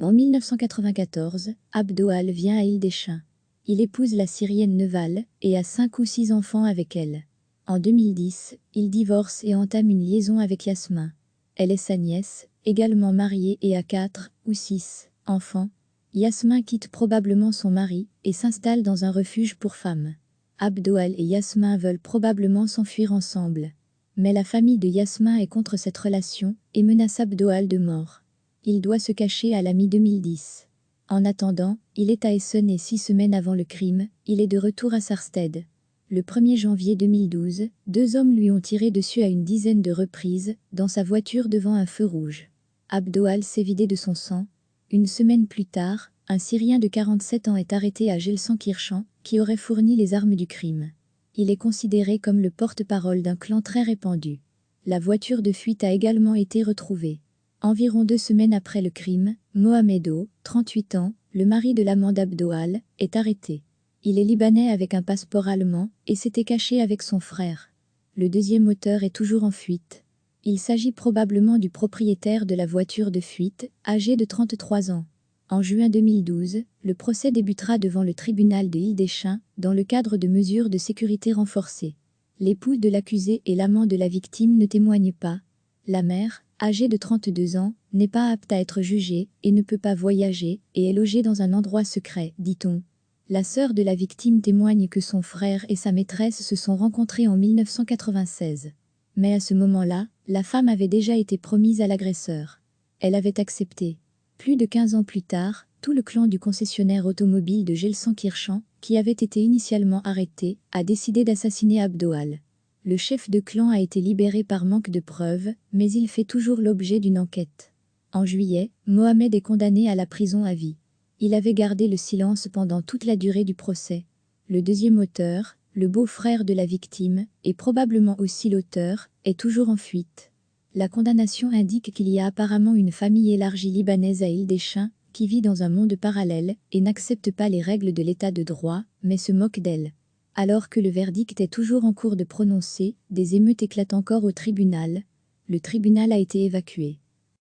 En 1994, Abdoal vient à Île-des-Chênes. Il épouse la Syrienne Neval et a 5 ou 6 enfants avec elle. En 2010, il divorce et entame une liaison avec Yasmin. Elle est sa nièce, également mariée et a 4 ou 6 enfants. Yasmin quitte probablement son mari et s'installe dans un refuge pour femmes. Abdoal et Yasmin veulent probablement s'enfuir ensemble. Mais la famille de Yasmin est contre cette relation et menace Abdoal de mort. Il doit se cacher à la mi-2010. En attendant, il est à Essen et 6 semaines avant le crime, il est de retour à Sarstedt. Le 1er janvier 2012, 2 hommes lui ont tiré dessus à une dizaine de reprises, dans sa voiture devant un feu rouge. Abdoal s'est vidé de son sang. Une semaine plus tard, un Syrien de 47 ans est arrêté à Gelsenkirchen, qui aurait fourni les armes du crime. Il est considéré comme le porte-parole d'un clan très répandu. La voiture de fuite a également été retrouvée. Environ 2 semaines après le crime, Mohamedo, 38 ans, le mari de l'amant d'Abdoal, est arrêté. Il est libanais avec un passeport allemand et s'était caché avec son frère. Le deuxième auteur est toujours en fuite. Il s'agit probablement du propriétaire de la voiture de fuite, âgé de 33 ans. En juin 2012, le procès débutera devant le tribunal de Île-des-Chênes, dans le cadre de mesures de sécurité renforcées. L'époux de l'accusé et l'amant de la victime ne témoignent pas. La mère, âgée de 32 ans, n'est pas apte à être jugée et ne peut pas voyager et est logée dans un endroit secret, dit-on. La sœur de la victime témoigne que son frère et sa maîtresse se sont rencontrés en 1996. Mais à ce moment-là, la femme avait déjà été promise à l'agresseur. Elle avait accepté. Plus de 15 ans plus tard, tout le clan du concessionnaire automobile de Gelsenkirchen, qui avait été initialement arrêté, a décidé d'assassiner Abdoal. Le chef de clan a été libéré par manque de preuves, mais il fait toujours l'objet d'une enquête. En juillet, Mohamed est condamné à la prison à vie. Il avait gardé le silence pendant toute la durée du procès. Le deuxième auteur, le beau-frère de la victime, et probablement aussi l'auteur, est toujours en fuite. La condamnation indique qu'il y a apparemment une famille élargie libanaise à Île-des-Chênes, qui vit dans un monde parallèle et n'accepte pas les règles de l'état de droit, mais se moque d'elles. Alors que le verdict est toujours en cours de prononcer, des émeutes éclatent encore au tribunal. Le tribunal a été évacué.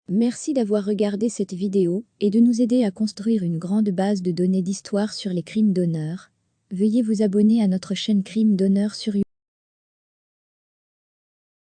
Merci d'avoir regardé cette vidéo et de nous aider à construire une grande base de données d'histoire sur les crimes d'honneur. Veuillez vous abonner à notre chaîne Crimes d'honneur sur YouTube.